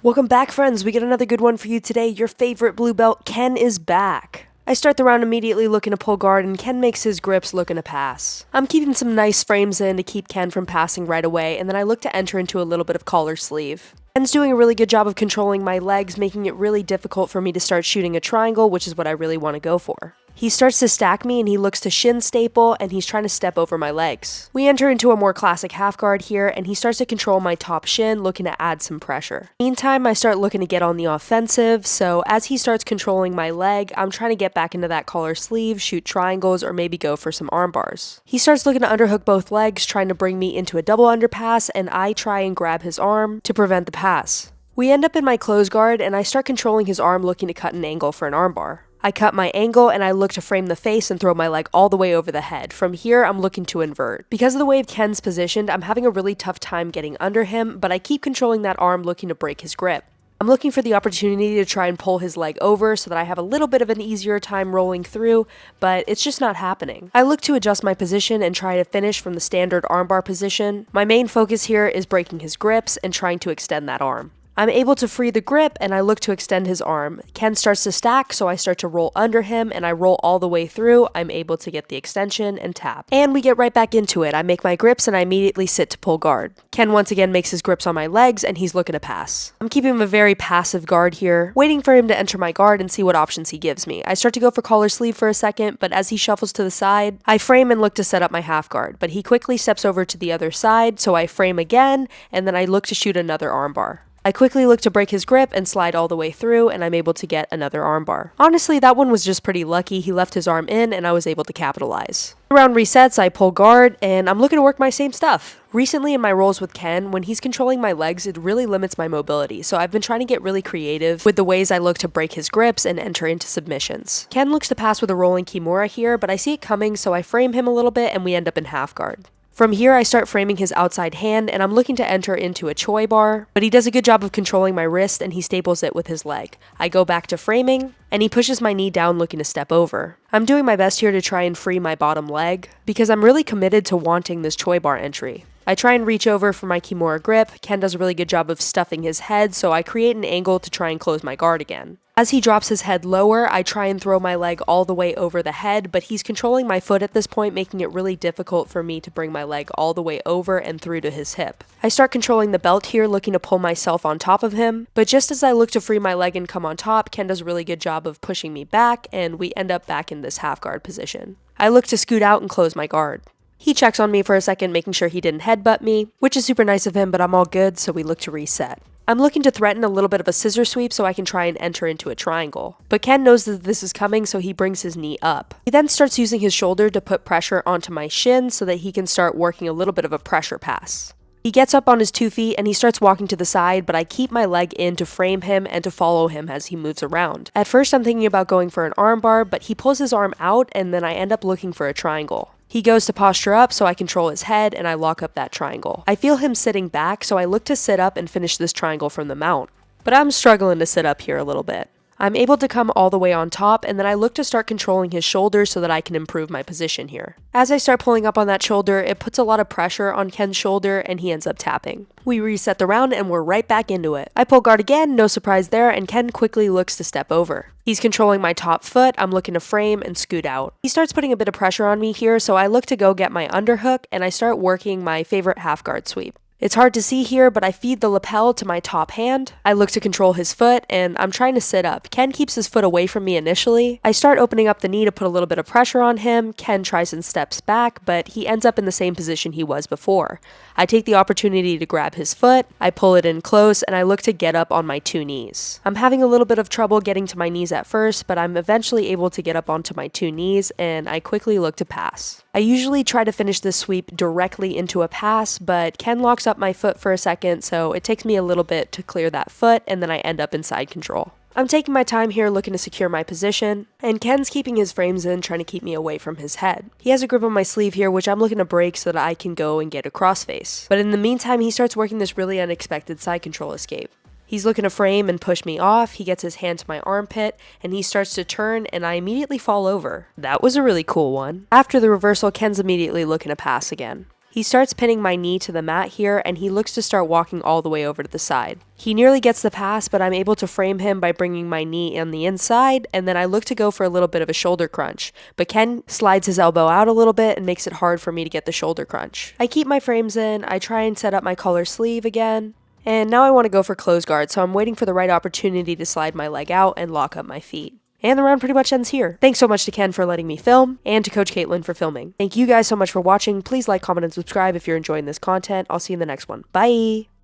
Welcome back, friends. We got another good one for you today. Your favorite blue belt, Ken, is back. I start the round immediately looking to pull guard, and Ken makes his grips looking to pass. I'm keeping some nice frames in to keep Ken from passing right away, and then I look to enter into a little bit of collar sleeve. Ken's doing a really good job of controlling my legs, making it really difficult for me to start shooting a triangle, which is what I really want to go for. He starts to stack me and he looks to shin staple and he's trying to step over my legs. We enter into a more classic half guard here and he starts to control my top shin, looking to add some pressure. Meantime, I start looking to get on the offensive, so as he starts controlling my leg, I'm trying to get back into that collar sleeve, shoot triangles, or maybe go for some arm bars. He starts looking to underhook both legs, trying to bring me into a double underpass, and I try and grab his arm to prevent the pass. We end up in my close guard and I start controlling his arm, looking to cut an angle for an armbar. I cut my angle and I look to frame the face and throw my leg all the way over the head. From here, I'm looking to invert. Because of the way Ken's positioned, I'm having a really tough time getting under him, but I keep controlling that arm, looking to break his grip. I'm looking for the opportunity to try and pull his leg over so that I have a little bit of an easier time rolling through, but it's just not happening. I look to adjust my position and try to finish from the standard armbar position. My main focus here is breaking his grips and trying to extend that arm. I'm able to free the grip and I look to extend his arm. Ken starts to stack, so I start to roll under him and I roll all the way through. I'm able to get the extension and tap. And we get right back into it. I make my grips and I immediately sit to pull guard. Ken once again makes his grips on my legs and he's looking to pass. I'm keeping a very passive guard here, waiting for him to enter my guard and see what options he gives me. I start to go for collar sleeve for a second, but as he shuffles to the side, I frame and look to set up my half guard, but he quickly steps over to the other side, so I frame again and then I look to shoot another armbar. I quickly look to break his grip and slide all the way through, and I'm able to get another armbar. Honestly, that one was just pretty lucky. He left his arm in, and I was able to capitalize. The round resets, I pull guard, and I'm looking to work my same stuff. Recently in my rolls with Ken, when he's controlling my legs, it really limits my mobility, so I've been trying to get really creative with the ways I look to break his grips and enter into submissions. Ken looks to pass with a rolling Kimura here, but I see it coming, so I frame him a little bit, and we end up in half guard. From here, I start framing his outside hand, and I'm looking to enter into a Choy bar, but he does a good job of controlling my wrist, and he staples it with his leg. I go back to framing, and he pushes my knee down, looking to step over. I'm doing my best here to try and free my bottom leg, because I'm really committed to wanting this Choy bar entry. I try and reach over for my Kimura grip. Ken does a really good job of stuffing his head, so I create an angle to try and close my guard again. As he drops his head lower, I try and throw my leg all the way over the head, but he's controlling my foot at this point, making it really difficult for me to bring my leg all the way over and through to his hip. I start controlling the belt here, looking to pull myself on top of him, but just as I look to free my leg and come on top, Ken does a really good job of pushing me back, and we end up back in this half guard position. I look to scoot out and close my guard. He checks on me for a second, making sure he didn't headbutt me, which is super nice of him, but I'm all good, so we look to reset. I'm looking to threaten a little bit of a scissor sweep so I can try and enter into a triangle. But Ken knows that this is coming, so he brings his knee up. He then starts using his shoulder to put pressure onto my shin so that he can start working a little bit of a pressure pass. He gets up on his 2 feet and he starts walking to the side, but I keep my leg in to frame him and to follow him as he moves around. At first I'm thinking about going for an armbar, but he pulls his arm out and then I end up looking for a triangle. He goes to posture up, so I control his head and I lock up that triangle. I feel him sitting back, so I look to sit up and finish this triangle from the mount. But I'm struggling to sit up here a little bit. I'm able to come all the way on top, and then I look to start controlling his shoulder so that I can improve my position here. As I start pulling up on that shoulder, it puts a lot of pressure on Ken's shoulder, and he ends up tapping. We reset the round, and we're right back into it. I pull guard again, no surprise there, and Ken quickly looks to step over. He's controlling my top foot, I'm looking to frame and scoot out. He starts putting a bit of pressure on me here, so I look to go get my underhook, and I start working my favorite half guard sweep. It's hard to see here, but I feed the lapel to my top hand. I look to control his foot, and I'm trying to sit up. Ken keeps his foot away from me initially. I start opening up the knee to put a little bit of pressure on him. Ken tries and steps back, but he ends up in the same position he was before. I take the opportunity to grab his foot, I pull it in close, and I look to get up on my 2 knees. I'm having a little bit of trouble getting to my knees at first, but I'm eventually able to get up onto my 2 knees, and I quickly look to pass. I usually try to finish this sweep directly into a pass, but Ken locks up my foot for a second, so it takes me a little bit to clear that foot, and then I end up in side control. I'm taking my time here looking to secure my position, and Ken's keeping his frames in, trying to keep me away from his head. He has a grip on my sleeve here, which I'm looking to break so that I can go and get a crossface. But in the meantime, he starts working this really unexpected side control escape. He's looking to frame and push me off, he gets his hand to my armpit, and he starts to turn, and I immediately fall over. That was a really cool one. After the reversal, Ken's immediately looking to pass again. He starts pinning my knee to the mat here, and he looks to start walking all the way over to the side. He nearly gets the pass, but I'm able to frame him by bringing my knee on the inside, and then I look to go for a little bit of a shoulder crunch. But Ken slides his elbow out a little bit and makes it hard for me to get the shoulder crunch. I keep my frames in, I try and set up my collar sleeve again, and now I want to go for close guard, so I'm waiting for the right opportunity to slide my leg out and lock up my feet. And the round pretty much ends here. Thanks so much to Ken for letting me film, and to Coach Caitlin for filming. Thank you guys so much for watching. Please like, comment, and subscribe if you're enjoying this content. I'll see you in the next one. Bye!